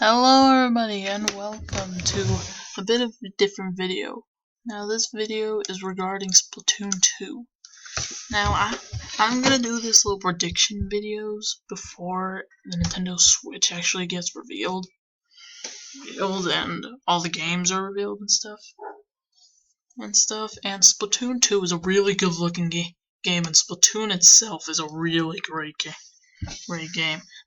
Hello everybody and welcome to a bit of a different video. Now this video is regarding Splatoon 2. Now I'm gonna do this little prediction videos before the Nintendo Switch actually gets revealed and all the games are revealed and stuff. And Splatoon 2 is a really good looking game and Splatoon itself is a really great game.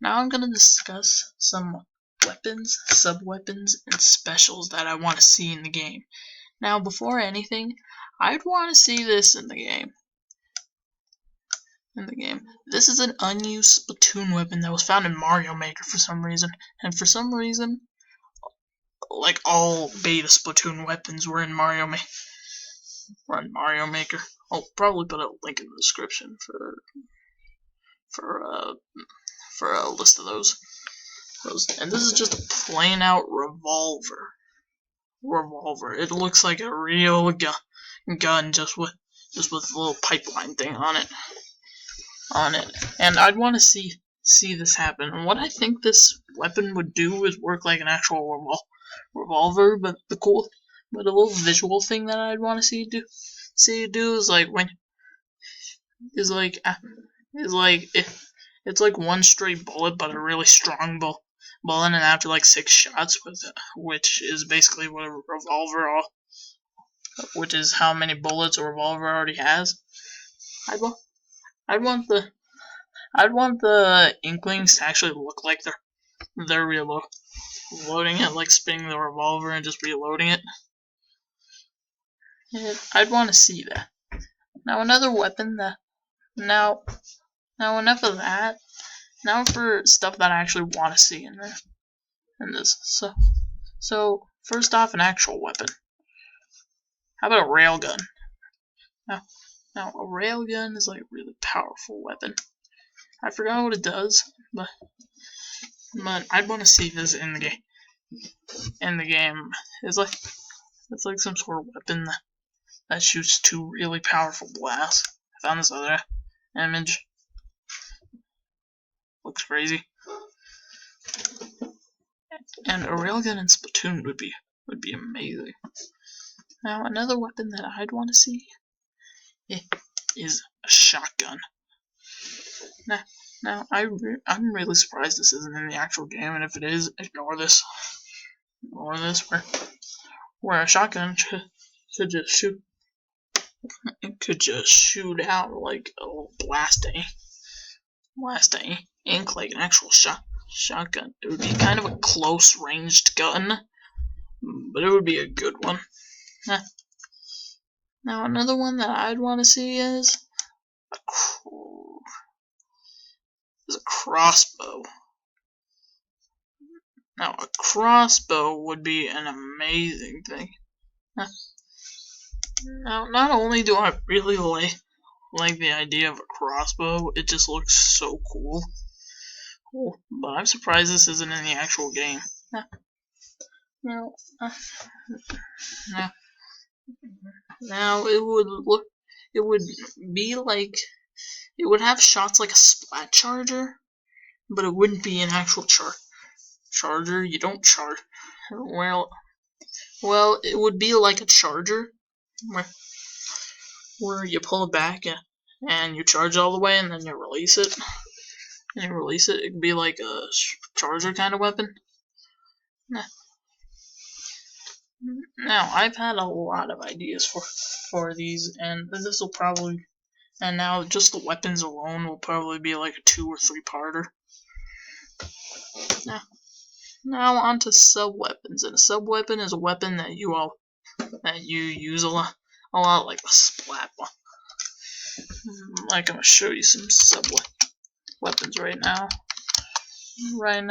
Now I'm gonna discuss some weapons, sub-weapons, and specials that I want to see in the game. Now, before anything, I'd want to see this in the game. This is an unused Splatoon weapon that was found in Mario Maker for some reason. And for some reason, like all beta Splatoon weapons were in Mario Maker. I'll probably put a link in the description for a list of those. And this is just a plain out revolver. It looks like a real gun just with a little pipeline thing on it. And I'd want to see this happen. And what I think this weapon would do is work like an actual revolver, but a little visual thing that I'd want to see it do is like it's like one straight bullet, but a really strong bullet, and after like 6 shots, which is basically what a revolver, which is how many bullets a revolver already has. I'd want the Inklings to actually look like they're reloading it, like spinning the revolver and just reloading it. And I'd want to see that. Now another weapon that now enough of that. Now for stuff that I actually want to see in this. So first off, an actual weapon. How about a railgun? Now a railgun is like a really powerful weapon. I forgot what it does, but I'd want to see this in the game. It's like some sort of weapon that shoots 2 really powerful blasts. I found this other image. Looks crazy. And a railgun in Splatoon would be amazing. Now another weapon that I'd want to see is a shotgun. Now I'm really surprised this isn't in the actual game, and if it is, ignore this. Where a shotgun could just shoot. It could just shoot out like a little blast of ink like an actual shotgun. It would be kind of a close ranged gun, but it would be a good one. Now another one that I'd want to see is a crossbow. Now a crossbow would be an amazing thing. Now not only do I really like the idea of a crossbow, it just looks so cool. But I'm surprised this isn't in the actual game. Now it would be like, it would have shots like a splat charger, but it wouldn't be an actual charger. You don't charge. Well, it would be like a charger where you pull it back and you charge all the way, and then you release it. It could be like a charger kind of weapon. Now I've had a lot of ideas for these, and this will probably, and now just the weapons alone will probably be like a 2 or 3 parter. Now on to sub-weapons, and a sub-weapon is a weapon that you use a lot, like the splat one. Like, I'm gonna show you some sub-weapons right now. Where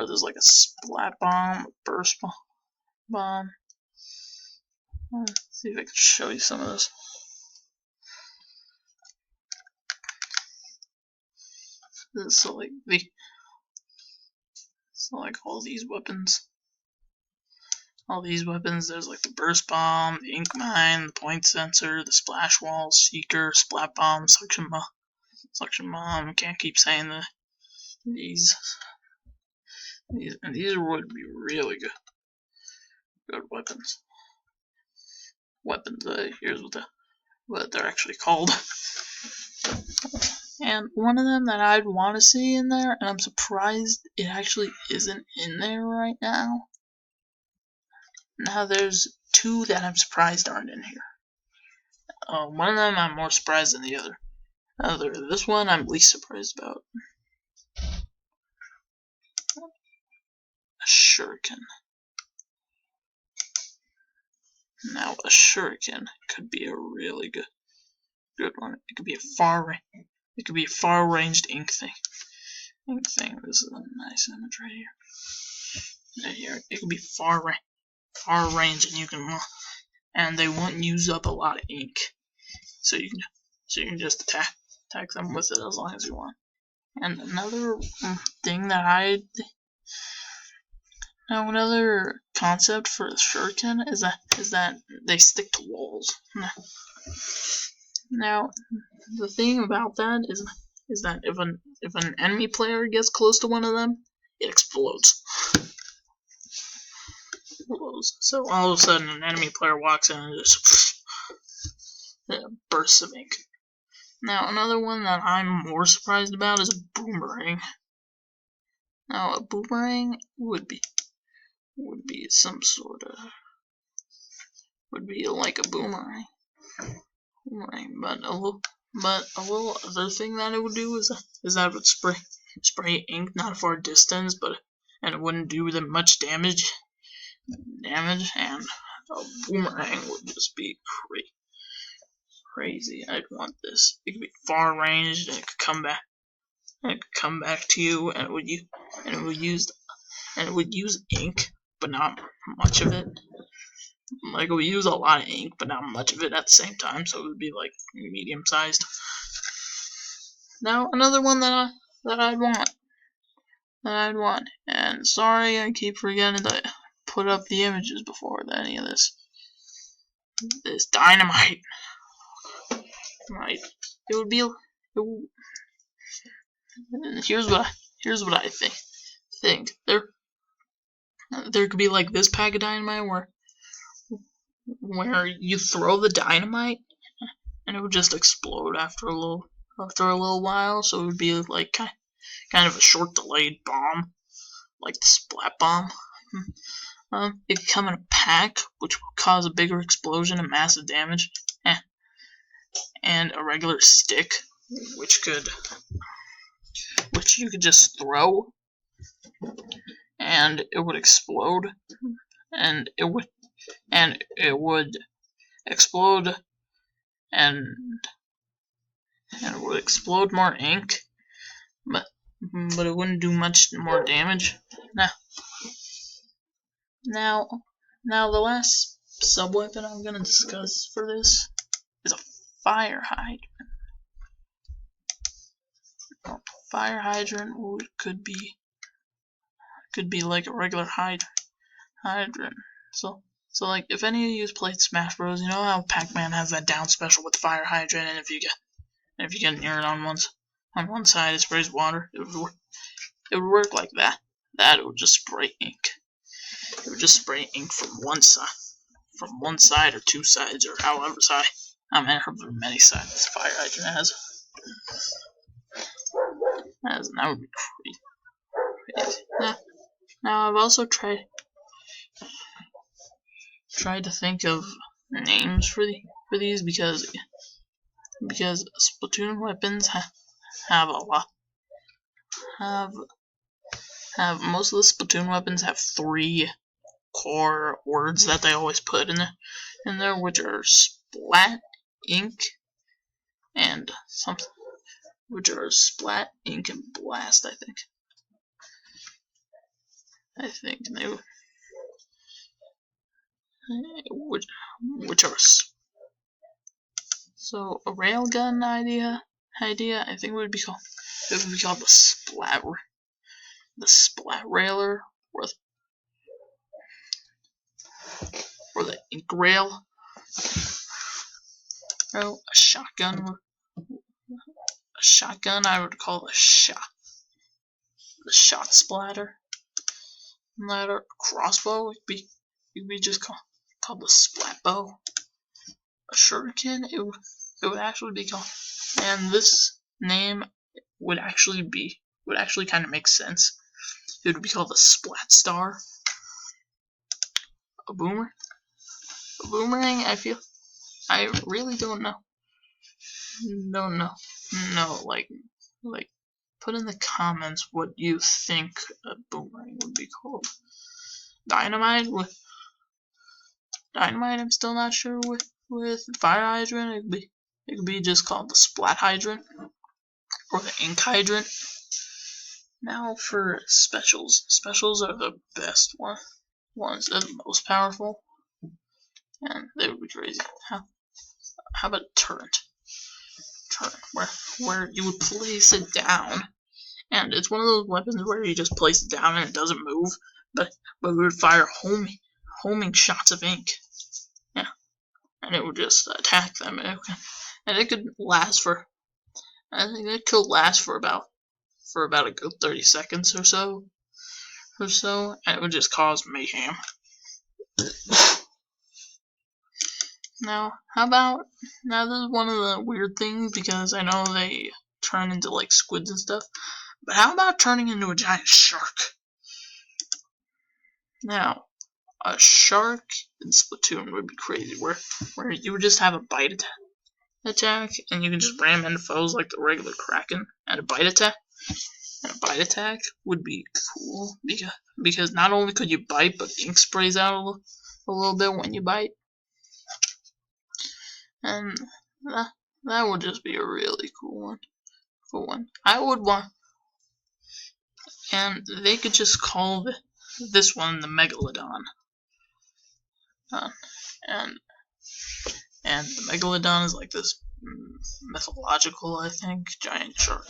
there's like a splat bomb, a burst bomb. Let's see if I can show you some of this. So like all these weapons. There's like the burst bomb, the ink mine, the point sensor, the splash wall, seeker, splat bomb, suction bomb. Can't keep saying these These would be really good weapons. Here's what they're actually called. And one of them that I'd want to see in there, and I'm surprised it actually isn't in there right now. Now there's two that I'm surprised aren't in here. One of them I'm more surprised than the other. This one I'm least surprised about. A shuriken. Now a shuriken could be a really good one. It could be a far-ranged ink thing. This is a nice image right here. Right here, it could be far range, and they won't use up a lot of ink. So you can just attack them with it as long as you want. And another thing that another concept for the shuriken is that they stick to walls. Now, the thing about that is that if an enemy player gets close to one of them, it explodes. So all of a sudden, an enemy player walks in and just bursts of ink. Now, another one that I'm more surprised about is a boomerang. Now, a boomerang would be some sort of like a boomerang, but a little other thing that it would do is that it would spray ink not a far distance, and it wouldn't do them much damage, and a boomerang would just be crazy. I'd want this. It could be far ranged, and it could come back. And it could come back to you, and it would use ink, but not much of it. Like, it would use a lot of ink, but not much of it at the same time, so it would be like medium sized. Now, another one that I'd want, and sorry I keep forgetting to put up the images before any of this. This dynamite. Right. It would be. Here's what I think. There could be like this pack of dynamite where you throw the dynamite and it would just explode after a little while. So it would be like kind of a short delayed bomb, like the splat bomb. It could come in a pack, which would cause a bigger explosion and massive damage, and a regular stick, which you could just throw, and it would explode, and it would explode, and it would explode more ink, but it wouldn't do much more damage. Now the last sub-weapon I'm gonna discuss for this is a fire hydrant. Fire hydrant could be like a regular hydrant. So like, if any of you played Smash Bros, you know how Pac-Man has that down special with fire hydrant, and if you get near it on one side, it sprays water. It would work like that. It would just spray ink. It would just spray ink from one side or two sides, or however many sides this fire hydrant has. And that would be crazy. Now I've also tried to think of names for these because Splatoon weapons have most of the Splatoon weapons have 3 core words that they always put in there, which are splat, ink, and something, which are splat, ink, and blast. I think they which are so a railgun idea. I think would be called the splat railer, or the ink rail. Oh, a shotgun I would call the shot splatter. Ladder crossbow, it could be just called the splat bow. A shuriken, it would actually be called, and this name would actually kind of make sense. It would be called the splat star. A boomerang, I really don't know. No, like put in the comments what you think a boomerang would be called. Dynamite, I'm still not sure. With fire hydrant, it could be just called the splat hydrant or the ink hydrant. Now for specials. Specials are the best ones. They're the most powerful, and they would be crazy. How about turret? Where you would place it down, and it's one of those weapons where you just place it down and it doesn't move, but we would fire homing shots of ink. Yeah, and it would just attack them, and it could last for, I think it could last for about a good 30 seconds or so, and it would just cause mayhem. Now, this is one of the weird things, because I know they turn into like squids and stuff, but how about turning into a giant shark? Now, a shark in Splatoon would be crazy, where you would just have a bite attack, and you can just ram into foes like the regular Kraken, and a bite attack. And a bite attack would be cool, because not only could you bite, but ink sprays out a little bit when you bite. And that would just be a really cool one. I would want, and they could just call this one the Megalodon. And the Megalodon is like this mythological, I think, giant shark.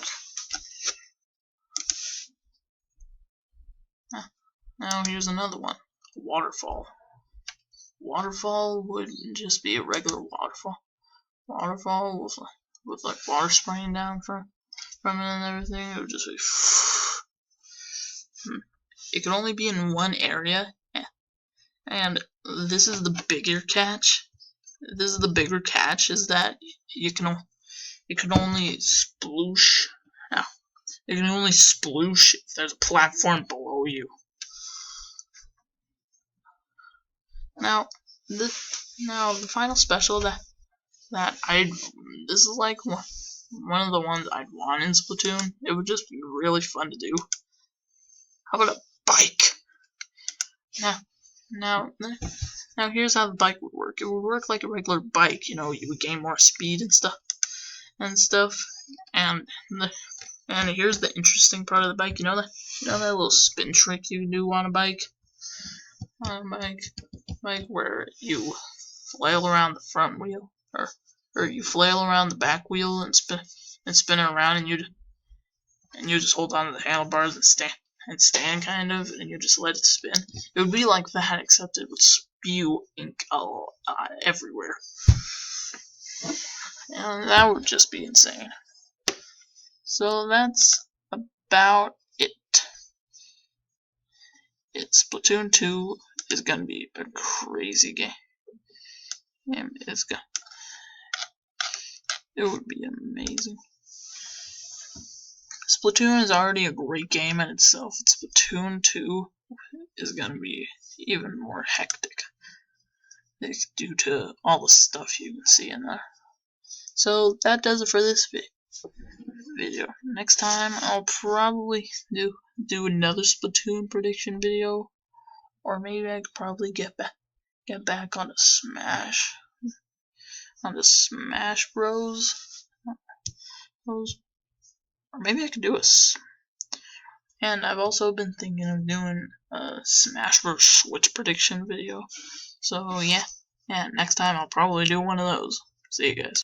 Now here's another one. A waterfall. Waterfall would just be a regular waterfall. Waterfall with like water spraying down from it and everything. It would just be. It could only be in one area, and this is the bigger catch. Is that you can only sploosh. No, you can only sploosh if there's a platform below you. Now the final special that this is like one of the ones I'd want in Splatoon. It would just be really fun to do. How about a bike? Now here's how the bike would work. It would work like a regular bike. You would gain more speed and stuff. And here's the interesting part of the bike. You know that little spin trick you can do on a bike? Where you flail around the front wheel, or you flail around the back wheel and spin it around, and you just hold on to the handlebars and stand kind of, and you just let it spin. It would be like that, except it would spew ink everywhere, and that would just be insane. So that's about it. Splatoon 2 is gonna be a crazy game. It would be amazing. Splatoon is already a great game in itself. Splatoon 2 is gonna be even more hectic due to all the stuff you can see in there. So that does it for this video. Next time I'll probably do another Splatoon prediction video, or maybe I could probably get back on the Smash Bros. Or maybe I could do and I've also been thinking of doing a Smash Bros. Switch prediction video. So yeah, next time I'll probably do one of those. See you guys.